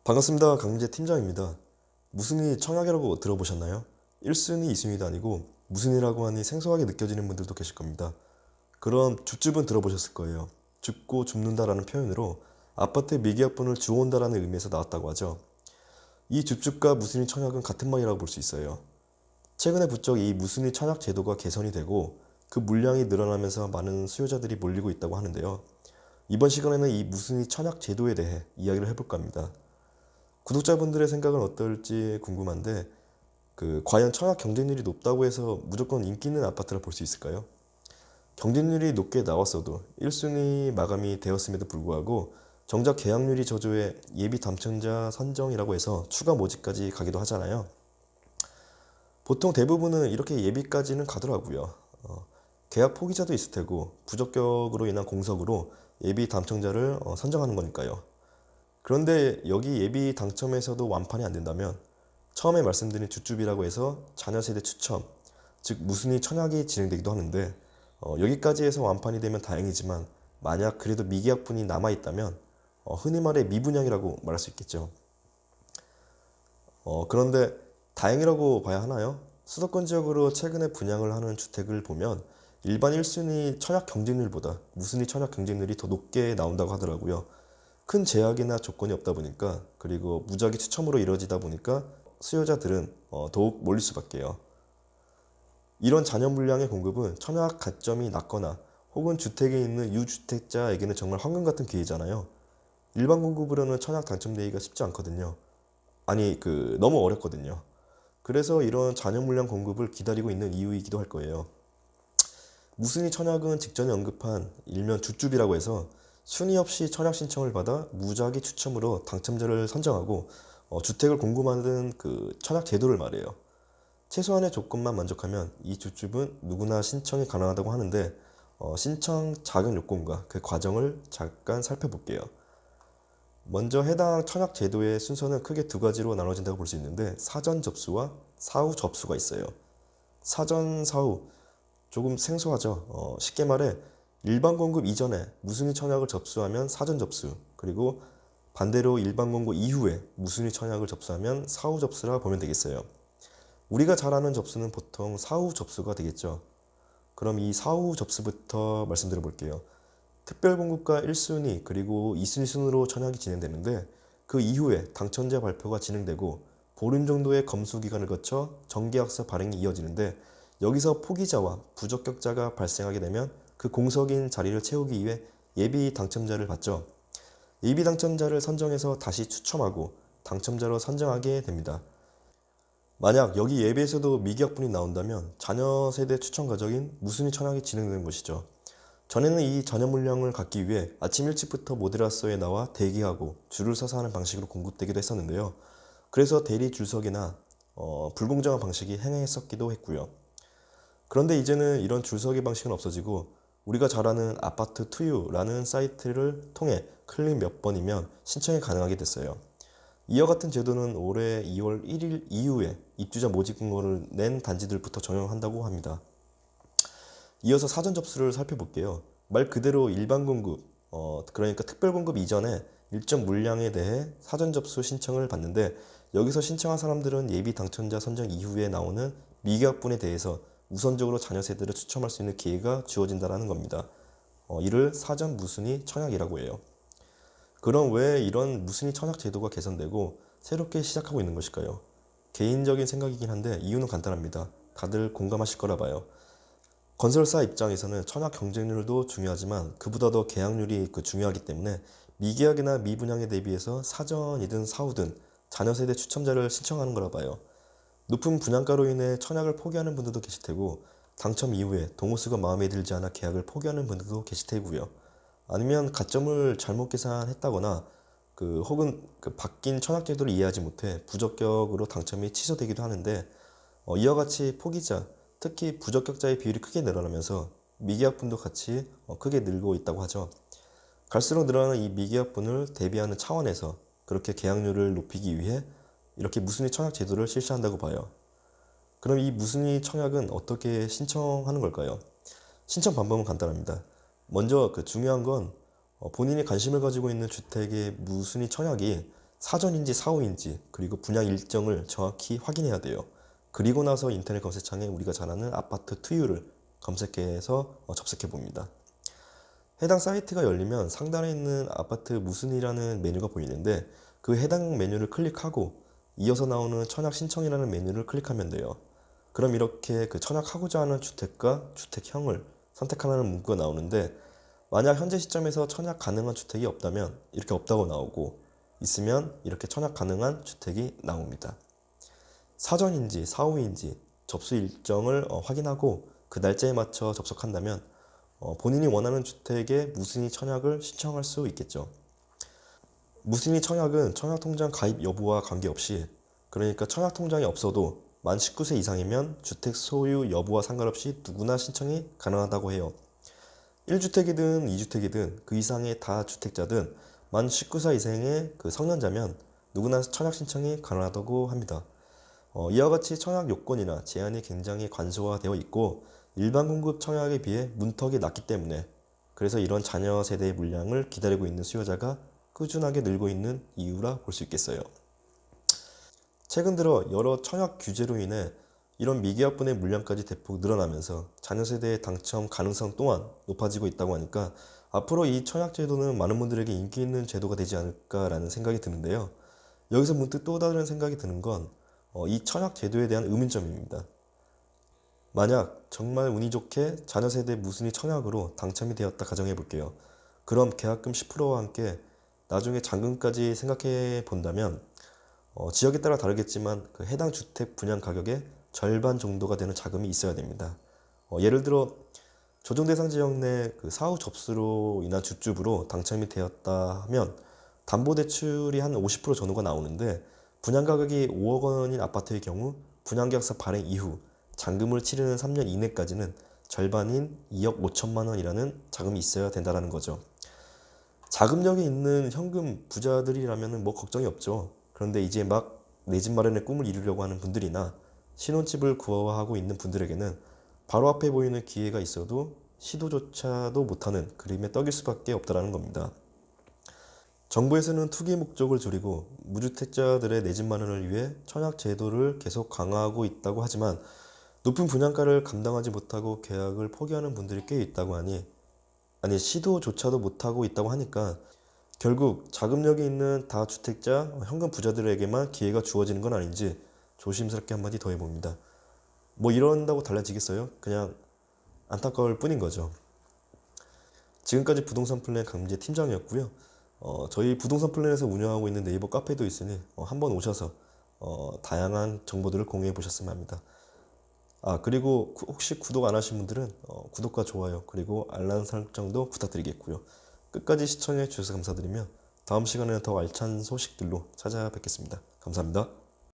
반갑습니다. 강민재 팀장입니다. 무순이 청약이라고 들어보셨나요? 1순위, 2순위도 아니고 무순이라고 하니 생소하게 느껴지는 분들도 계실 겁니다. 그럼 줍줍은 들어보셨을 거예요. 줍고 줍는다라는 표현으로 아파트 미계약분을 주어온다라는 의미에서 나왔다고 하죠. 이 줍줍과 무순이 청약은 같은 말이라고 볼 수 있어요. 최근에 부쩍 이 무순이 청약 제도가 개선이 되고 그 물량이 늘어나면서 많은 수요자들이 몰리고 있다고 하는데요. 이번 시간에는 이 무순이 청약 제도에 대해 이야기를 해볼까 합니다. 구독자분들의 생각은 어떨지 궁금한데 과연 청약 경쟁률이 높다고 해서 무조건 인기 있는 아파트라 볼 수 있을까요? 경쟁률이 높게 나왔어도 1순위 마감이 되었음에도 불구하고 정작 계약률이 저조해 예비 당첨자 선정이라고 해서 추가 모집까지 가기도 하잖아요. 보통 대부분은 이렇게 예비까지는 가더라고요. 계약 포기자도 있을 테고 부적격으로 인한 공석으로 예비 당첨자를 선정하는 거니까요. 그런데 여기 예비 당첨에서도 완판이 안 된다면 처음에 말씀드린 줍줍이라고 해서 자녀 세대 추첨, 즉 무순위 청약이 진행되기도 하는데 여기까지 해서 완판이 되면 다행이지만 만약 그래도 미계약분이 남아있다면 흔히 말해 미분양이라고 말할 수 있겠죠. 그런데 다행이라고 봐야 하나요? 수도권 지역으로 최근에 분양을 하는 주택을 보면 일반 1순위 청약 경쟁률보다 무순위 청약 경쟁률이 더 높게 나온다고 하더라고요. 큰 제약이나 조건이 없다 보니까 그리고 무작위 추첨으로 이루어지다 보니까 수요자들은 더욱 몰릴 수밖에요. 이런 잔여 물량의 공급은 청약 가점이 낮거나 혹은 주택에 있는 유주택자에게는 정말 황금 같은 기회잖아요. 일반 공급으로는 청약 당첨되기가 쉽지 않거든요. 아니 너무 어렵거든요. 그래서 이런 잔여 물량 공급을 기다리고 있는 이유이기도 할 거예요. 무순위 청약은 직전에 언급한 일면 줍줍이라고 해서 순위 없이 청약 신청을 받아 무작위 추첨으로 당첨자를 선정하고 주택을 공급하는 청약 제도를 말해요. 최소한의 조건만 만족하면 이 줍줍은 누구나 신청이 가능하다고 하는데 신청 자격 요건과 그 과정을 잠깐 살펴볼게요. 먼저 해당 청약 제도의 순서는 크게 두 가지로 나눠진다고 볼 수 있는데 사전 접수와 사후 접수가 있어요. 사전, 사후 조금 생소하죠. 쉽게 말해 일반 공급 이전에 무순위 청약을 접수하면 사전 접수, 그리고 반대로 일반 공급 이후에 무순위 청약을 접수하면 사후 접수라 보면 되겠어요. 우리가 잘 아는 접수는 보통 사후 접수가 되겠죠. 그럼 이 사후 접수부터 말씀드려 볼게요. 특별공급과 1순위 그리고 2순위 순으로 청약이 진행되는데 그 이후에 당첨자 발표가 진행되고 보름 정도의 검수 기간을 거쳐 정계약서 발행이 이어지는데 여기서 포기자와 부적격자가 발생하게 되면 그 공석인 자리를 채우기 위해 예비 당첨자를 받죠. 예비 당첨자를 선정해서 다시 추첨하고 당첨자로 선정하게 됩니다. 만약 여기 예비에서도 미기약분이 나온다면 자녀 세대 추천 과정인 무순위 청약이 진행되는 것이죠. 전에는 이 자녀 물량을 갖기 위해 아침 일찍부터 모델하우스에 나와 대기하고 줄을 서서 하는 방식으로 공급되기도 했었는데요. 그래서 대리 줄서기나 불공정한 방식이 행해했었기도 했고요. 그런데 이제는 이런 줄서기 방식은 없어지고 우리가 잘 아는 아파트 투유라는 사이트를 통해 클릭 몇 번이면 신청이 가능하게 됐어요. 이와 같은 제도는 올해 2월 1일 이후에 입주자 모집 공고를 낸 단지들부터 적용한다고 합니다. 이어서 사전 접수를 살펴볼게요. 말 그대로 일반 공급, 그러니까 특별 공급 이전에 일정 물량에 대해 사전 접수 신청을 받는데 여기서 신청한 사람들은 예비 당첨자 선정 이후에 나오는 미계약분에 대해서 우선적으로 자녀 세대를 추첨할 수 있는 기회가 주어진다는 겁니다. 이를 사전 무순위 청약이라고 해요. 그럼 왜 이런 무순위 청약 제도가 개선되고 새롭게 시작하고 있는 것일까요? 개인적인 생각이긴 한데 이유는 간단합니다. 다들 공감하실 거라 봐요. 건설사 입장에서는 청약 경쟁률도 중요하지만 그보다 더 계약률이 중요하기 때문에 미계약이나 미분양에 대비해서 사전이든 사후든 자녀 세대 추첨자를 신청하는 거라 봐요. 높은 분양가로 인해 청약을 포기하는 분들도 계실 테고 당첨 이후에 동호수가 마음에 들지 않아 계약을 포기하는 분들도 계실 테고요. 아니면 가점을 잘못 계산했다거나 혹은 바뀐 청약 제도를 이해하지 못해 부적격으로 당첨이 취소되기도 하는데 이와 같이 포기자, 특히 부적격자의 비율이 크게 늘어나면서 미계약분도 같이 크게 늘고 있다고 하죠. 갈수록 늘어나는 이 미계약분을 대비하는 차원에서 그렇게 계약률을 높이기 위해 이렇게 무순위 청약 제도를 실시한다고 봐요. 그럼 이 무순위 청약은 어떻게 신청하는 걸까요? 신청 방법은 간단합니다. 먼저 중요한 건 본인이 관심을 가지고 있는 주택의 무순위 청약이 사전인지 사후인지 그리고 분양 일정을 정확히 확인해야 돼요. 그리고 나서 인터넷 검색창에 우리가 잘 아는 아파트 투유를 검색해서 접속해 봅니다. 해당 사이트가 열리면 상단에 있는 아파트 무슨이라는 메뉴가 보이는데 그 해당 메뉴를 클릭하고 이어서 나오는 청약 신청이라는 메뉴를 클릭하면 돼요. 그럼 이렇게 그 청약하고자 하는 주택과 주택형을 선택하라는 문구가 나오는데 만약 현재 시점에서 청약 가능한 주택이 없다면 이렇게 없다고 나오고 있으면 이렇게 청약 가능한 주택이 나옵니다. 사전인지 사후인지 접수 일정을 확인하고 그 날짜에 맞춰 접속한다면 본인이 원하는 주택에 무순위 청약을 신청할 수 있겠죠. 무순위 청약은 청약통장 가입 여부와 관계없이, 그러니까 청약통장이 없어도 만 19세 이상이면 주택 소유 여부와 상관없이 누구나 신청이 가능하다고 해요. 1주택이든 2주택이든 그 이상의 다주택자든 만 19세 이상의 그 성년자면 누구나 청약 신청이 가능하다고 합니다. 이와 같이 청약 요건이나 제한이 굉장히 간소화되어 있고 일반 공급 청약에 비해 문턱이 낮기 때문에, 그래서 이런 자녀 세대의 물량을 기다리고 있는 수요자가 꾸준하게 늘고 있는 이유라 볼 수 있겠어요. 최근 들어 여러 청약 규제로 인해 이런 미계약분의 물량까지 대폭 늘어나면서 자녀 세대의 당첨 가능성 또한 높아지고 있다고 하니까 앞으로 이 청약 제도는 많은 분들에게 인기 있는 제도가 되지 않을까라는 생각이 드는데요. 여기서 문득 또 다른 생각이 드는 건 이 청약 제도에 대한 의문점입니다. 만약 정말 운이 좋게 자녀 세대 무순위 청약으로 당첨이 되었다 가정해 볼게요. 그럼 계약금 10%와 함께 나중에 잔금까지 생각해 본다면 지역에 따라 다르겠지만 그 해당 주택 분양 가격의 절반 정도가 되는 자금이 있어야 됩니다. 예를 들어 조정 대상 지역 내 그 사후 접수로 인한 주주부로 당첨이 되었다 하면 담보대출이 한 50% 전후가 나오는데 분양 가격이 5억 원인 아파트의 경우 분양계약서 발행 이후 잔금을 치르는 3년 이내까지는 절반인 2억 5천만 원이라는 자금이 있어야 된다는 거죠. 자금력이 있는 현금 부자들이라면 뭐 걱정이 없죠. 그런데 이제 막 내 집 마련의 꿈을 이루려고 하는 분들이나 신혼집을 구하고 있는 분들에게는 바로 앞에 보이는 기회가 있어도 시도조차도 못하는 그림의 떡일 수밖에 없다는 겁니다. 정부에서는 투기 목적을 줄이고 무주택자들의 내 집 마련을 위해 청약 제도를 계속 강화하고 있다고 하지만 높은 분양가를 감당하지 못하고 계약을 포기하는 분들이 꽤 있다고 하니, 아니 시도조차도 못하고 있다고 하니까 결국 자금력이 있는 다주택자 현금 부자들에게만 기회가 주어지는 건 아닌지 조심스럽게 한마디 더 해봅니다. 뭐 이런다고 달라지겠어요? 그냥 안타까울 뿐인 거죠. 지금까지 부동산 플랜 강제 팀장이었고요. 저희 부동산 플랜에서 운영하고 있는 네이버 카페도 있으니 한번 오셔서 다양한 정보들을 공유해 보셨으면 합니다. 그리고 혹시 구독 안 하신 분들은 구독과 좋아요 그리고 알람 설정도 부탁드리겠고요. 끝까지 시청해 주셔서 감사드리며 다음 시간에는 더 알찬 소식들로 찾아뵙겠습니다. 감사합니다.